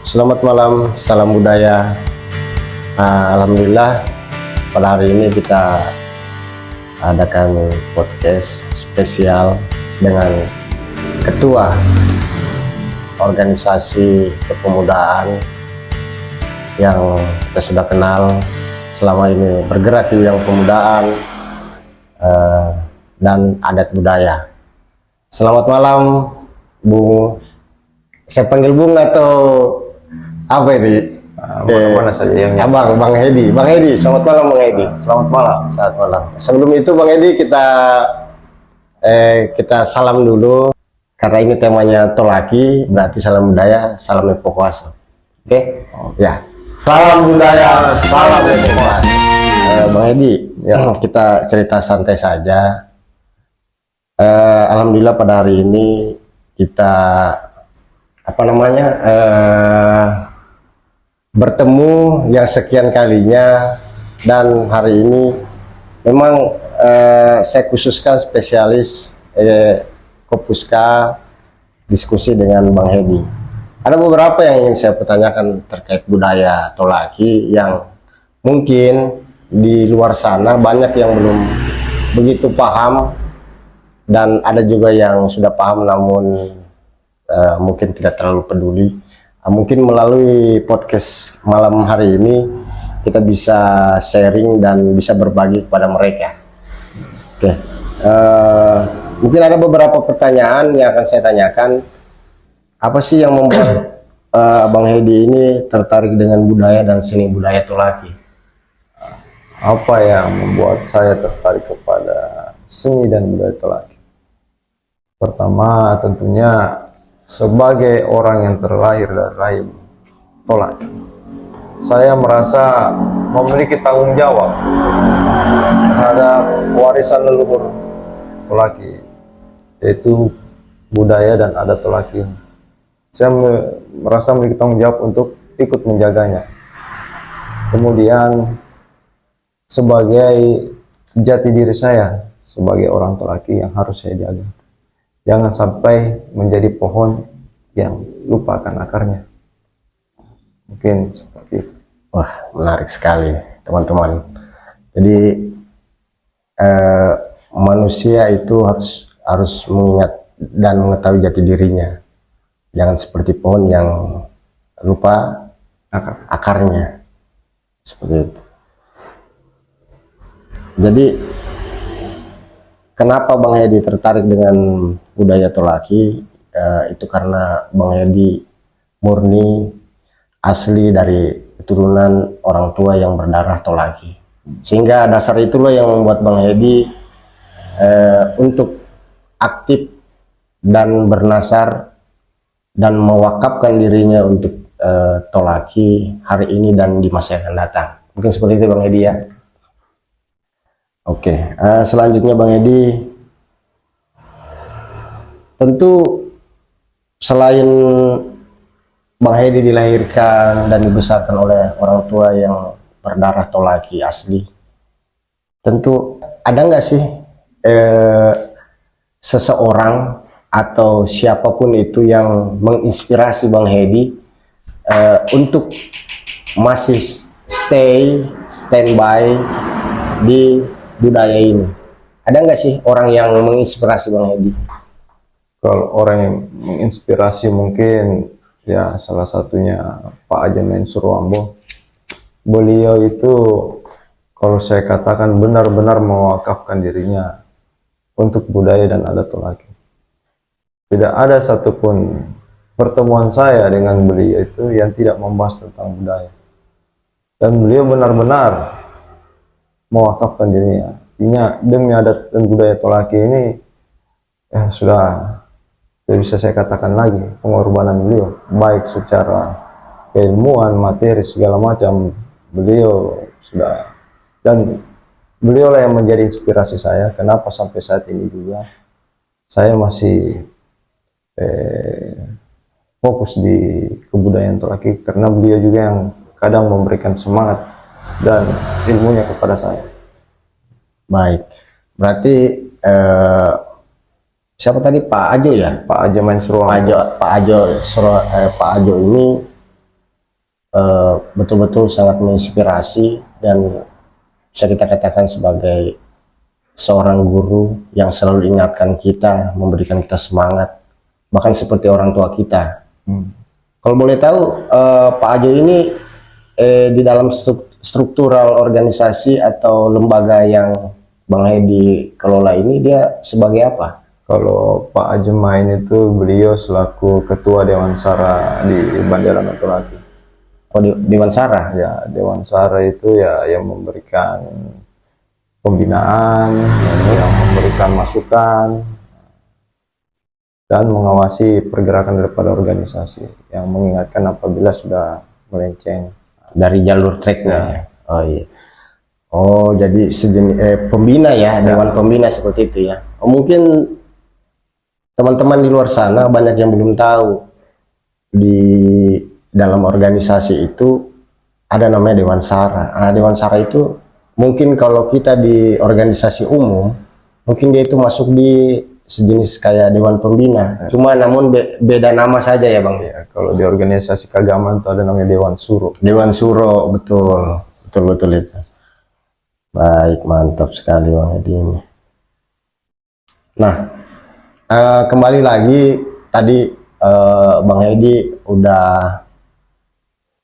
Selamat malam, salam budaya. Alhamdulillah pada hari ini kita adakan podcast spesial dengan ketua organisasi kepemudaan yang kita sudah kenal selama ini bergerak di bidang pemudaan dan adat budaya. Selamat malam, Bung. Saya panggil Bung atau apa ini? Mana saja yang Bang Hedi. Bang Hedi, selamat malam Bang Hedi. Selamat malam. Selamat malam. Sebelum itu Bang Hedi kita salam dulu karena ini temanya Tolaki, berarti salam budaya, salam evakuasi. Oke? Ya. Salam budaya, salam evakuasi. Bang Hedi, ya, kita cerita santai saja. Alhamdulillah pada hari ini kita bertemu yang sekian kalinya, dan hari ini memang saya khususkan spesialis Kopuska diskusi dengan Bang Hedi. Ada beberapa yang ingin saya pertanyakan terkait budaya Tolaki yang mungkin di luar sana banyak yang belum begitu paham, dan ada juga yang sudah paham namun mungkin tidak terlalu peduli. Mungkin melalui podcast malam hari ini kita bisa sharing dan bisa berbagi kepada mereka. Oke, mungkin ada beberapa pertanyaan yang akan saya tanyakan. Apa sih yang membuat Bang Hedi ini tertarik dengan budaya dan seni budaya Tolaki? Apa yang membuat saya tertarik kepada seni dan budaya Tolaki? Pertama, tentunya sebagai orang yang terlahir dari Tolaki, saya merasa memiliki tanggung jawab terhadap warisan leluhur Tolaki, yaitu budaya dan adat Tolaki. Saya merasa memiliki tanggung jawab untuk ikut menjaganya. Kemudian sebagai jati diri saya sebagai orang Tolaki yang harus saya jaga. Jangan sampai menjadi pohon yang lupa akan akarnya. Mungkin seperti itu. Wah, menarik sekali teman-teman. Jadi manusia itu harus mengingat dan mengetahui jati dirinya. Jangan seperti pohon yang lupa akarnya. Seperti itu. Jadi kenapa Bang Hedi tertarik dengan budaya Tolaki? Itu karena Bang Hedi murni asli dari keturunan orang tua yang berdarah Tolaki, sehingga dasar itulah yang membuat Bang Hedi untuk aktif dan bernasar dan mewakafkan dirinya untuk Tolaki hari ini dan di masa yang akan datang. Mungkin seperti itu Bang Hedi ya. Oke, selanjutnya Bang Hedi, tentu selain Bang Hedi dilahirkan dan dibesarkan oleh orang tua yang berdarah Tolaki asli, tentu ada nggak sih seseorang atau siapapun itu yang menginspirasi Bang Hedi untuk masih standby di budaya ini? Ada nggak sih orang yang menginspirasi Bang Hedi? Kalau orang yang menginspirasi mungkin ya salah satunya Pak Haji Mansur Wambo. Beliau itu kalau saya katakan benar-benar mewakafkan dirinya untuk budaya dan adat Tolaki. Tidak ada satupun pertemuan saya dengan beliau itu yang tidak membahas tentang budaya. Dan beliau benar-benar mewakafkan dirinya. Artinya demi adat dan budaya Tolaki ini ya sudah tidak bisa saya katakan lagi pengorbanan beliau, baik secara keilmuan, materi, segala macam. Beliau sudah, dan beliau lah yang menjadi inspirasi saya. Kenapa sampai saat ini juga saya masih fokus di kebudayaan Tolaki, karena beliau juga yang kadang memberikan semangat dan ilmunya kepada saya. Baik, berarti siapa tadi, Pak Ajo ya? Pak Ajo main Seruang. Pak Ajo ini betul-betul sangat menginspirasi dan bisa kita katakan sebagai seorang guru yang selalu ingatkan kita, memberikan kita semangat, bahkan seperti orang tua kita. Kalau boleh tahu, Pak Ajo ini di dalam struktural organisasi atau lembaga yang Bang Hedi kelola ini, dia sebagai apa? Kalau Pak Ajo main itu beliau selaku Ketua Dewan Sara di Banjaran Tolaki. Oh, Dewan Sara? Ya, Dewan Sara itu ya yang memberikan pembinaan, yang memberikan masukan, dan mengawasi pergerakan daripada organisasi, yang mengingatkan apabila sudah melenceng Dari jalur tracknya ya. Oh iya. Oh, jadi sejenis pembina ya, Dewan Pembina seperti itu ya. Oh, mungkin teman-teman di luar sana banyak yang belum tahu, di dalam organisasi itu ada namanya Dewan Sara. Dewan Sara itu mungkin kalau kita di organisasi umum, mungkin dia itu masuk di sejenis kayak Dewan Pembina. Cuma namun beda nama saja ya Bang. ya. Kalau di organisasi keagamaan itu ada namanya Dewan Suro. Dewan Suro, betul. Betul itu. Baik, mantap sekali Bang Hedi ini. Nah, kembali lagi tadi Bang Hedi udah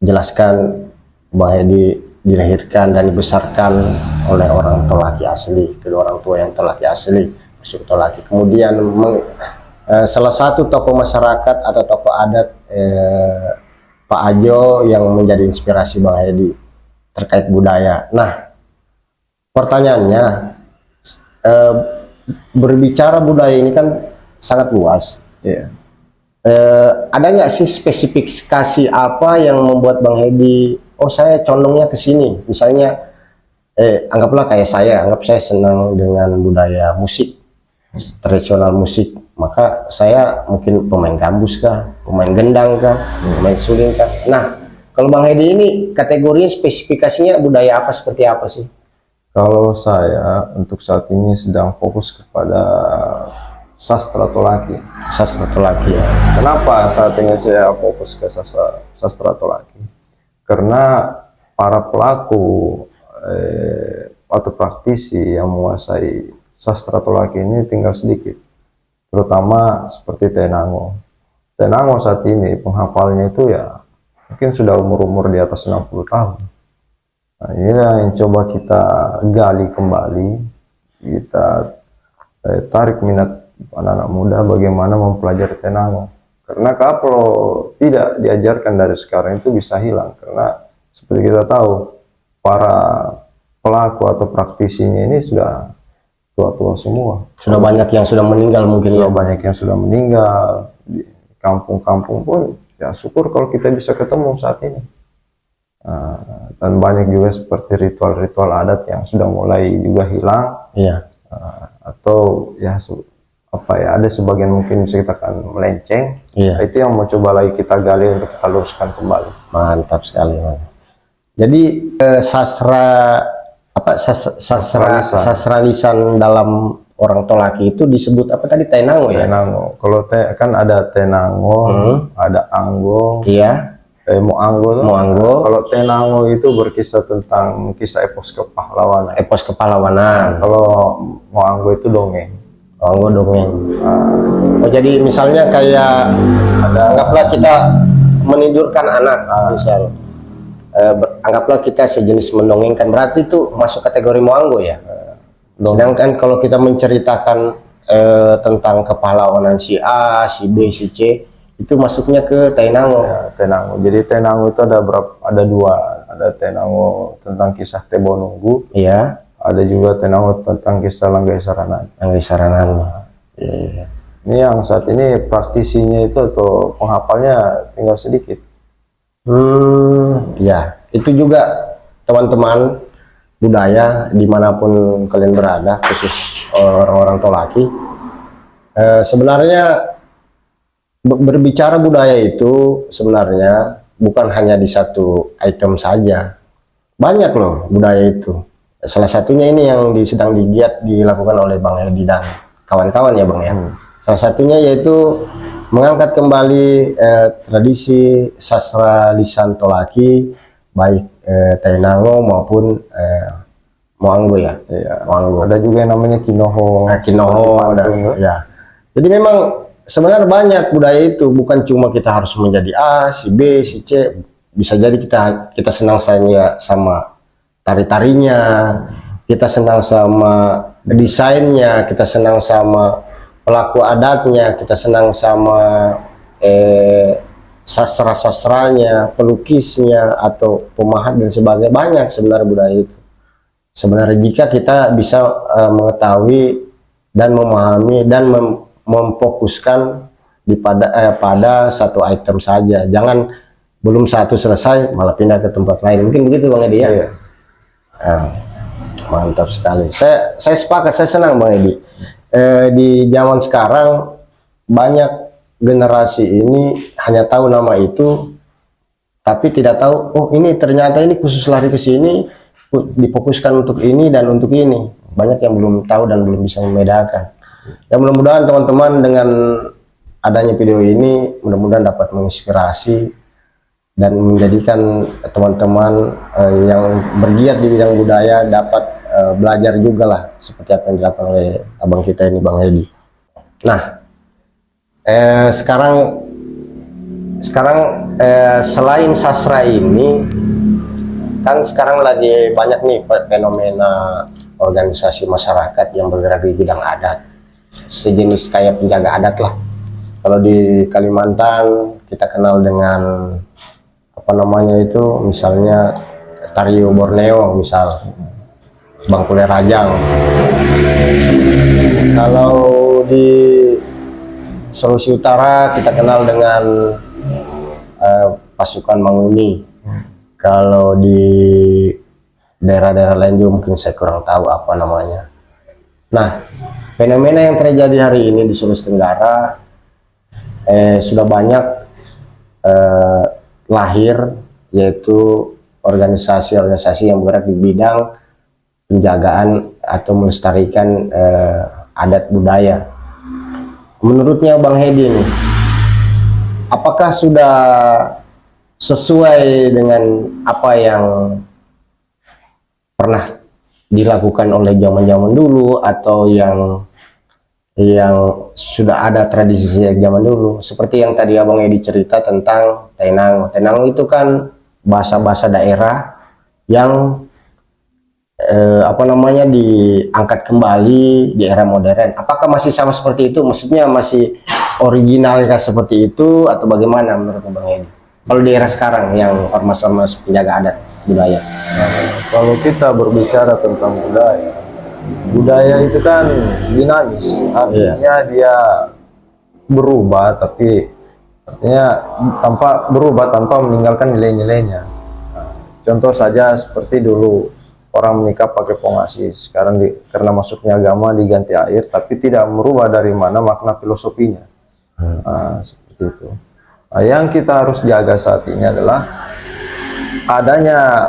jelaskan Bang Hedi dilahirkan dan dibesarkan oleh orang Tolaki asli, kedua orang tua yang Tolaki asli, suku Tolaki. Kemudian salah satu tokoh masyarakat atau tokoh adat Pak Ajo yang menjadi inspirasi Bang Hedi terkait budaya. Nah, pertanyaannya, berbicara budaya ini kan sangat luas. Ya. Ada nggak sih spesifikasi apa yang membuat Bang Hedi, oh saya condongnya ke sini, misalnya anggaplah kayak anggap saya senang dengan budaya musik, tradisional musik, maka saya mungkin pemain gambus kah, pemain gendang kah, pemain suling kah. Nah, kalau Bang Hedi ini kategorinya spesifikasinya budaya apa, seperti apa sih? Kalau saya untuk saat ini sedang fokus kepada sastra Tolaki. Sastra Tolaki ya. Kenapa saat ini saya fokus ke sastra Tolaki? Karena para pelaku atau praktisi yang menguasai sastra Tolaki ini tinggal sedikit. Terutama seperti Tenango. Tenango saat ini penghafalnya itu ya mungkin sudah umur-umur di atas 60 tahun. Nah, inilah yang coba kita gali kembali, kita tarik minat anak-anak muda bagaimana mempelajari Tenango. Karena kalau tidak diajarkan dari sekarang itu bisa hilang. Karena seperti kita tahu, para pelaku atau praktisinya ini sudah tua-tua semua. Sudah banyak yang sudah meninggal mungkin ya. Sudah banyak yang sudah meninggal. Di kampung-kampung pun ya syukur kalau kita bisa ketemu saat ini. Dan banyak juga seperti ritual-ritual adat yang sudah mulai juga hilang. Iya. Atau ya ada sebagian mungkin bisa kita kan melenceng. Iya. Itu yang mau coba lagi kita gali untuk kita luruskan kembali. Mantap sekali, Bang. Jadi sastra lisan dalam orang Tolaki itu disebut apa tadi, Tenango ya? Tenango. Kalau kan ada Tenango, ada Anggo. Iya. Moanggo. Kalau Tenango itu berkisah tentang kisah epos kepahlawanan. Epos kepahlawanan. Kalau Moanggo itu dongeng. Moanggo dongeng. Oh, jadi misalnya kayak anggaplah kita menidurkan anak, misal. Anggaplah kita sejenis mendongengkan, berarti itu masuk kategori Moanggo ya. Sedangkan kalau kita menceritakan tentang kepahlawanan si A, si B, si C, itu masuknya ke Tenango. Ya, Tenango. Jadi Tenango itu ada dua. Ada Tenango tentang kisah Tebonunggu. Iya. Ada juga Tenango tentang kisah Langgai Saranan. Langgai Saranan. Iya. Ini yang saat ini praktisinya itu atau penghafalnya tinggal sedikit. Ya, itu juga teman-teman budaya dimanapun kalian berada, khusus orang-orang Tolaki. Sebenarnya berbicara budaya itu sebenarnya bukan hanya di satu item saja, banyak loh budaya itu. Salah satunya ini yang sedang digiat dilakukan oleh Bang Hedi dan kawan-kawan ya Bang ya. Salah satunya yaitu mengangkat kembali tradisi sastra lisan Tolaki, baik Tainango maupun Moanggo ya. Iya. Moanggo. Ada juga yang namanya Kinoho. Kinoho seperti dan pantun, ya. ya. Jadi memang sebenarnya banyak budaya itu, bukan cuma kita harus menjadi A, si B, si C. Bisa jadi kita senang saja sama tari-tarinya, kita senang sama desainnya, kita senang sama pelaku adatnya, kita senang sama sastra-sastranya, pelukisnya, atau pemahat dan sebagainya. Banyak sebenarnya budaya itu. Sebenarnya jika kita bisa mengetahui dan memahami dan memfokuskan pada satu item saja, jangan belum satu selesai malah pindah ke tempat lain. Mungkin begitu Bang Edi ya. Iya. Mantap sekali. Saya sepakat, saya senang Bang Edi. Di zaman sekarang banyak generasi ini hanya tahu nama itu, tapi tidak tahu, oh ini ternyata ini khusus lari ke sini, difokuskan untuk ini dan untuk ini. Banyak yang belum tahu dan belum bisa membedakan. Ya mudah-mudahan teman-teman dengan adanya video ini mudah-mudahan dapat menginspirasi dan menjadikan teman-teman yang bergiat di bidang budaya dapat belajar juga lah seperti apa yang dilakukan oleh abang kita ini Bang Edi. Nah, sekarang selain sastra ini kan sekarang lagi banyak nih fenomena organisasi masyarakat yang bergerak di bidang adat, sejenis kayak penjaga adat lah. Kalau di Kalimantan kita kenal dengan apa namanya itu, misalnya Tariu Borneo, misal Bangkule Rajang. Kalau di Sulawesi Utara kita kenal dengan pasukan Manguni. Kalau di daerah-daerah lain juga mungkin saya kurang tahu apa namanya. Nah, fenomena yang terjadi hari ini di Sulawesi Tenggara sudah banyak lahir, yaitu organisasi-organisasi yang bergerak di bidang penjagaan atau melestarikan adat budaya. Menurutnya Bang Hedi nih, apakah sudah sesuai dengan apa yang pernah dilakukan oleh zaman-zaman dulu, atau yang sudah ada tradisi sejak zaman dulu, seperti yang tadi Abang Edi cerita tentang Tainango. Tainango itu kan bahasa-bahasa daerah yang apa namanya diangkat kembali di era modern. Apakah masih sama seperti itu? Maksudnya masih originalnya seperti itu atau bagaimana menurut Bang Edi? Kalau di era sekarang yang ormas-ormas penjaga adat budaya. Kalau kita berbicara tentang budaya itu kan dinamis, artinya dia berubah, tapi artinya tanpa meninggalkan nilai-nilainya. Contoh saja seperti dulu orang menikah pakai pongasi, sekarang karena masuknya agama diganti air, tapi tidak merubah dari mana makna filosofinya. Seperti itu. Nah, yang kita harus jaga saat ini adalah adanya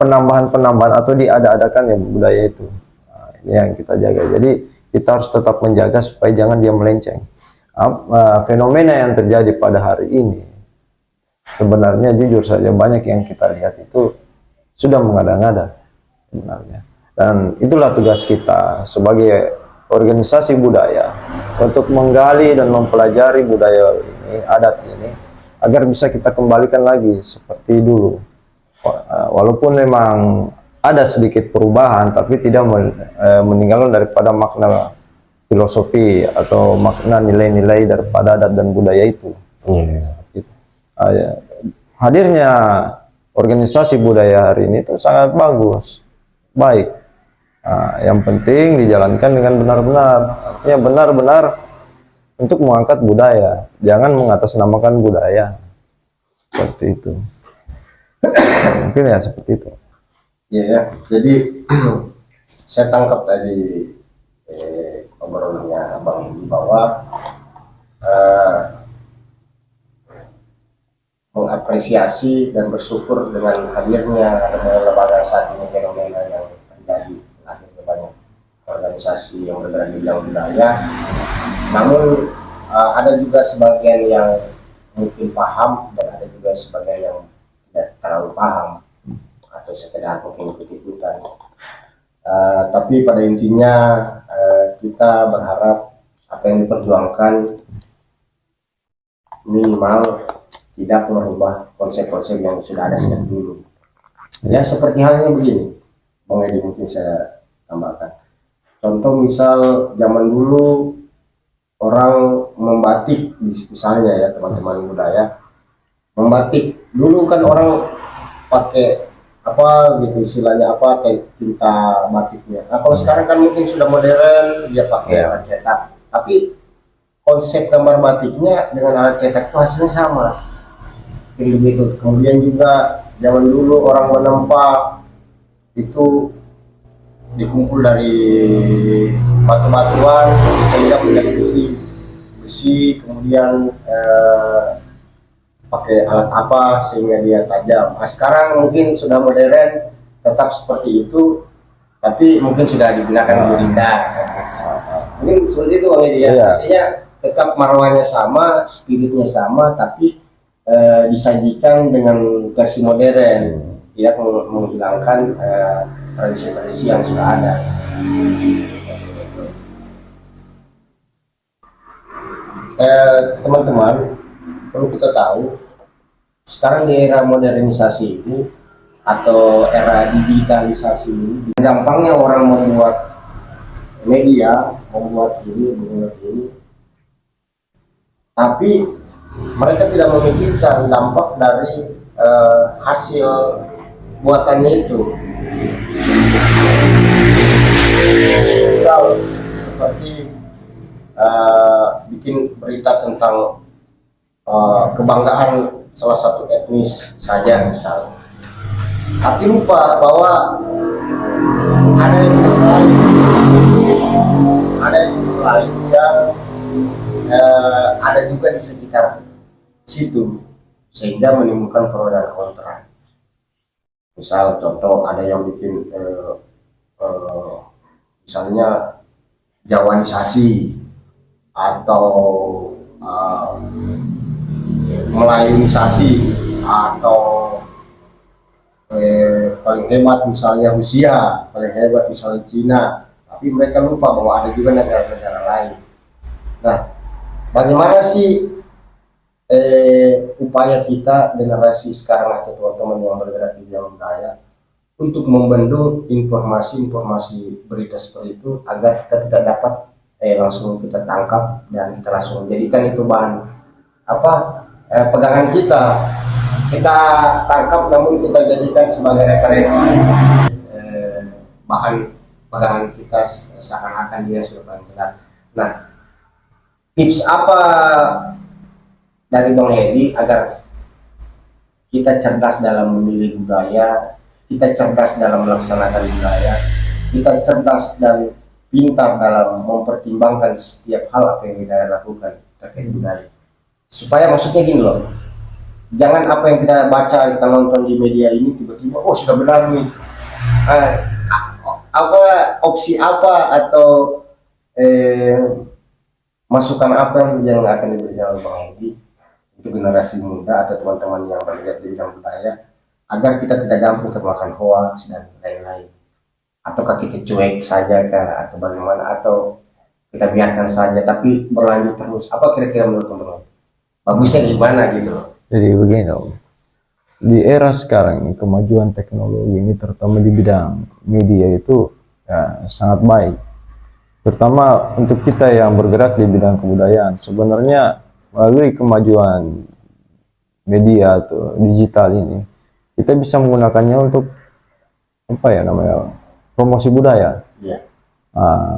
penambahan-penambahan atau diada-adakan ya budaya itu. Nah, ini yang kita jaga. Jadi kita harus tetap menjaga supaya jangan dia melenceng. Fenomena yang terjadi pada hari ini sebenarnya jujur saja banyak yang kita lihat itu sudah mengada-ngada sebenarnya. Dan itulah tugas kita sebagai organisasi budaya untuk menggali dan mempelajari budaya ini, adat ini, agar bisa kita kembalikan lagi seperti dulu. Walaupun memang ada sedikit perubahan, tapi tidak meninggalkan daripada makna filosofi atau makna nilai-nilai daripada adat dan budaya itu. Hadirnya organisasi budaya hari ini itu sangat bagus, baik. Yang penting dijalankan dengan benar-benar, artinya benar-benar untuk mengangkat budaya, jangan mengatasnamakan budaya, seperti itu. Mungkin ya seperti itu. Iya ya, jadi saya tangkap tadi obrolannya Bang Edi bahwa mengapresiasi dan bersyukur dengan hadirnya lembaga saat ini, fenomena yang terjadi lahirnya banyak organisasi yang bergerak di bidang budaya, Namun ada juga sebagian yang mungkin paham dan ada juga sebagian yang tidak terlalu paham atau sekedar mungkin ikut-ikutan. Tapi pada intinya kita berharap apa yang diperjuangkan minimal tidak merubah konsep-konsep yang sudah ada sejak dulu. Ya seperti halnya begini, Bang Edi, mungkin saya tambahkan. Contoh misal zaman dulu orang membatik, misalnya ya teman-teman budaya, membatik dulu kan orang pakai apa gitu istilahnya apa tinta batiknya. Nah kalau sekarang kan mungkin sudah modern, dia pakai alat cetak, tapi konsep gambar batiknya dengan alat cetak itu hasilnya sama. Kayak begitu. Kemudian juga zaman dulu orang menempa itu dikumpul dari batu-batuan sehingga menjadi besi, kemudian pakai alat apa sehingga dia tajam. Nah, sekarang mungkin sudah modern, tetap seperti itu, tapi mungkin sudah digunakan gerinda. Mungkin seperti itu Bang Edi ya. Artinya tetap marwahnya sama, spiritnya sama, tapi disajikan dengan versi modern, tidak menghilangkan tradisi-tradisi yang sudah ada. Teman-teman, perlu kita tahu sekarang di era modernisasi ini atau era digitalisasi ini, gampangnya orang membuat media, membuat ini, tapi mereka tidak memikirkan dampak dari hasil buatannya itu. Misal seperti bikin berita tentang kebanggaan salah satu etnis saja misal, tapi lupa bahwa ada etnis lain yang ada juga di sekitar situ, sehingga menimbulkan pro dan kontra. Misal contoh ada yang bikin misalnya Jawanisasi atau Melayunisasi atau paling hebat misalnya Rusia, paling hebat misalnya Cina, tapi mereka lupa bahwa ada juga negara-negara lain. Nah, bagaimana sih upaya kita generasi sekarang atau teman-teman yang bergerak di bidang budaya untuk membendung informasi-informasi berita seperti itu agar kita tidak dapat langsung kita tangkap dan kita langsung jadikan itu bahan pegangan kita tangkap, namun kita jadikan sebagai referensi bahan pegangan kita seakan-akan dia sudah paling benar. Nah, tips apa dari Bang Edi agar kita cerdas dalam memilih budaya, kita cerdas dalam melaksanakan budaya, kita cerdas dan pintar dalam mempertimbangkan setiap hal apa yang kita lakukan terkait budaya. Supaya maksudnya gini loh, jangan apa yang kita baca, kita nonton di media ini tiba-tiba oh sudah benar nih, opsi apa atau masukan apa yang akan diberikan oleh Bang Edi untuk generasi muda atau teman-teman yang bergerak di bidang budaya agar kita tidak gampang termakan hoax dan lain-lain, ataukah kita cuek saja atau bagaimana, atau kita biarkan saja tapi berlanjut terus? Apa kira-kira menurut teman-teman bagusnya gimana gitu loh? Jadi begini Om, di era sekarang ini kemajuan teknologi ini terutama di bidang media itu ya, sangat baik, terutama untuk kita yang bergerak di bidang kebudayaan. Sebenarnya melalui kemajuan media atau digital ini kita bisa menggunakannya untuk promosi budaya.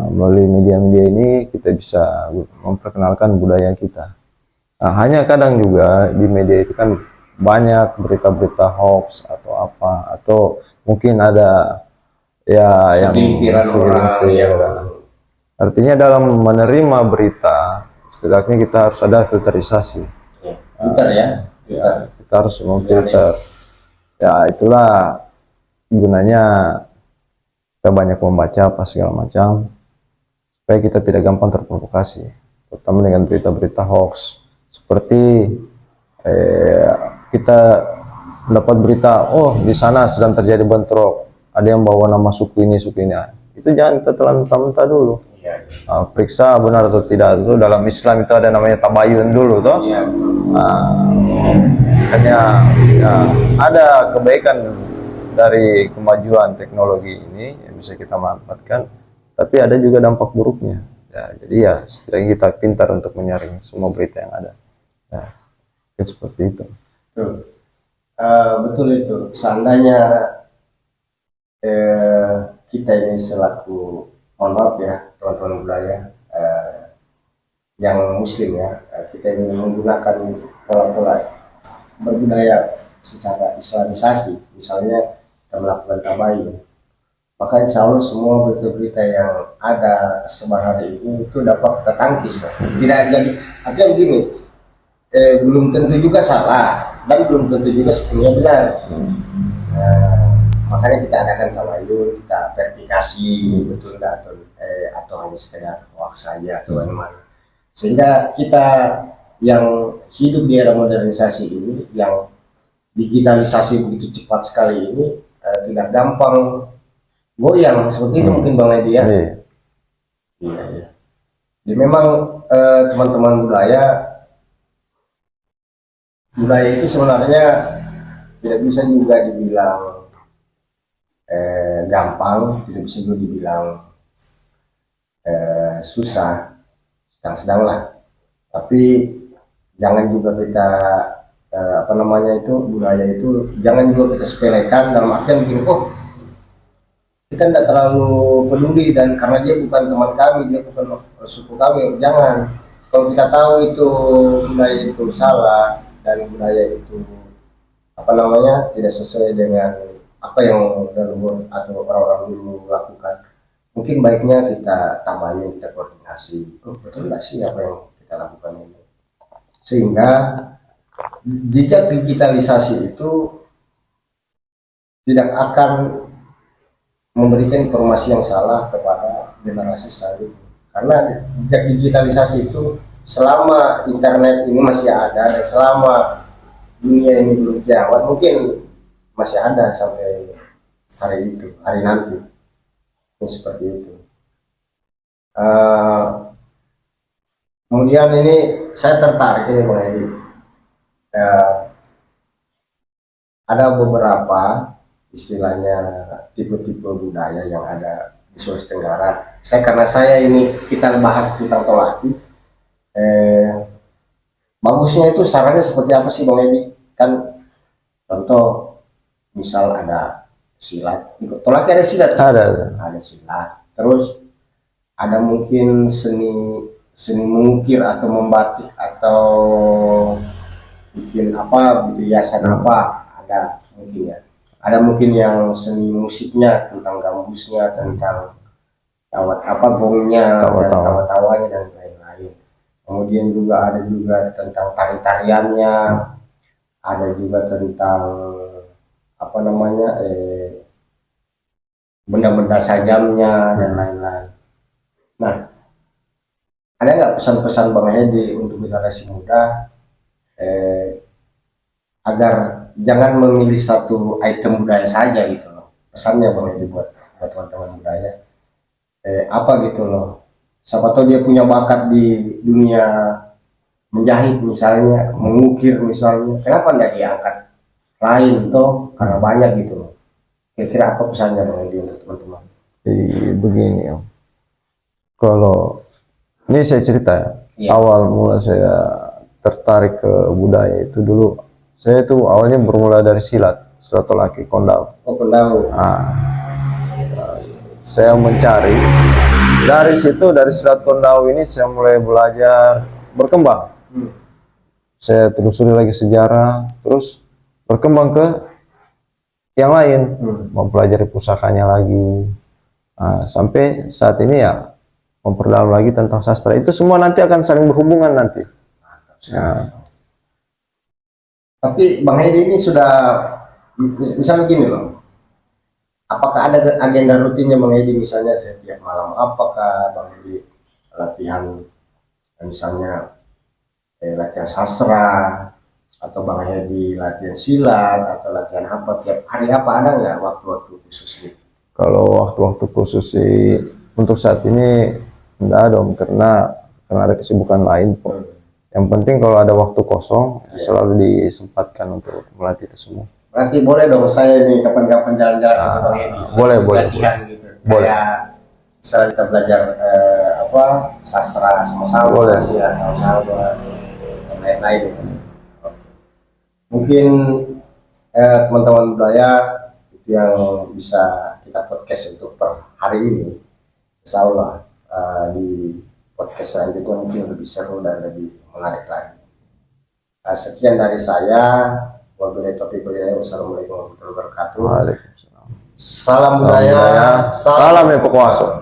Melalui media-media ini kita bisa memperkenalkan budaya kita. Nah, hanya kadang juga di media itu kan banyak berita-berita hoax atau apa, atau mungkin ada ya segelintiran orang. Artinya dalam menerima berita setidaknya kita harus ada filterisasi. Filter ya. Kita harus memfilter. Ya itulah gunanya kita banyak membaca apa segala macam supaya kita tidak gampang terprovokasi. terutama dengan berita-berita hoax. Seperti kita mendapat berita, oh di sana sedang terjadi bentrok, ada yang bawa nama suku ini, itu jangan kita telan mentah-mentah dulu. Periksa benar atau tidak. Itu dalam Islam itu ada namanya tabayun dulu, toh. Makanya ya, ada kebaikan dari kemajuan teknologi ini yang bisa kita manfaatkan, tapi ada juga dampak buruknya. Ya, jadi ya setidaknya kita pintar untuk menyaring semua berita yang ada. Ya, mungkin seperti itu. Betul itu. Seandainya kita ini selaku, mohon maaf ya teman-teman budaya yang muslim ya, kita ini menggunakan pola-pola berbudaya secara islamisasi, misalnya kita melakukan tabayun, maka insya Allah semua berita-berita yang ada tersebar hari ini itu dapat kita tangkis. Tidak jadi, artinya begini, belum tentu juga salah dan belum tentu juga sepenuhnya benar. Makanya kita adakan tabayun, kita verifikasi betul atau hanya sekedar hoax saja atau bagaimana, sehingga kita yang hidup di era modernisasi ini, yang digitalisasi begitu cepat sekali ini, tidak gampang goyang seperti itu mungkin Bang Edi ya. Iya. Jadi memang teman-teman budaya itu sebenarnya tidak bisa juga dibilang gampang, tidak bisa juga dibilang susah, sedang-sedang lah. Tapi jangan juga kita budaya itu jangan juga kita sepelekan dalam artian begini, kita tidak terlalu peduli dan karena dia bukan teman kami, dia bukan suku kami. Jangan. Kalau kita tahu itu budaya itu salah dan budaya itu tidak sesuai dengan apa yang leluhur atau orang-orang dulu lakukan, mungkin baiknya kita tabayun, kita koordinasi. Betul nggak sih apa yang kita lakukan ini? Sehingga jejak digitalisasi itu tidak akan memberikan informasi yang salah kepada generasi selanjutnya, karena jejak digitalisasi itu selama internet ini masih ada dan selama dunia ini belum kiamat, mungkin masih ada sampai hari nanti. Ini seperti itu. Kemudian ini saya tertarik ini Bang Edi, ada beberapa istilahnya tipe-tipe budaya yang ada di Sulawesi Tenggara. Karena saya ini kita bahas tentang Tolaki, bagusnya itu sarannya seperti apa sih Bang Edi? Kan contoh misal ada silat, di Tolaki ada silat, ada silat. Terus ada mungkin seni mengukir atau membatik atau bikin apa, hiasan apa, ada mungkin ya. Ada mungkin yang seni musiknya tentang gambusnya, tentang gongnya, tawa-tawanya dan lain-lain. Kemudian juga ada juga tentang tari-tariannya, ada juga tentang benda-benda sajamnya dan lain-lain. Nah, ada nggak pesan-pesan Bang Hedi untuk generasi muda agar jangan memilih satu item budaya saja gitu loh? Pesannya Bang Hedi buat teman-teman budaya apa gitu loh? Siapa tahu dia punya bakat di dunia menjahit misalnya, mengukir misalnya, kenapa enggak diangkat lain toh, karena banyak gitu loh. Kira-kira apa pesannya Bang Hedi untuk teman-teman? Jadi begini Om, kalau ini saya cerita ya. Awal mula saya tertarik ke budaya itu dulu, saya tuh awalnya bermula dari silat Tolaki, Kondau. Kondau. Saya mencari dari situ, dari silat Kondau ini saya mulai belajar, berkembang. Saya telusuri lagi sejarah, terus berkembang ke yang lain, mempelajari pusakanya lagi, sampai saat ini ya memperdalam lagi tentang sastra. Itu semua nanti akan saling berhubungan nanti. Tapi Bang Hedi ini sudah, misalnya gini loh, apakah ada agenda rutinnya Bang Hedi misalnya tiap malam? Apakah Bang Hedi latihan Misalnya latihan sastra, atau Bang Hedi latihan silat, atau latihan apa tiap hari, apa ada nggak waktu-waktu khusus gitu? Kalau waktu-waktu khusus sih untuk saat ini enggak ada Om, karena ada kesibukan lain Pak. Yang penting kalau ada waktu kosong selalu disempatkan untuk melatih itu semua. Berarti boleh dong saya ini kapan-kapan jalan-jalan ke Bang Hedi. Boleh, Latihan gitu. Boleh. Kayak misalnya kita belajar apa sastra sama-sama, Boleh. silat sama-sama, dan lain-lain. Gitu. Mungkin teman-teman budaya itu yang bisa kita podcast untuk per hari ini. Insya Allah di podcast selanjutnya mungkin lebih seru dan lebih menarik lagi. Sekian dari saya. Wabillahi taufiq wal hidayah. Wassalamualaikum warahmatullahi wabarakatuh. Waalaikumsalam. Salam budaya, Salam Epokuaso.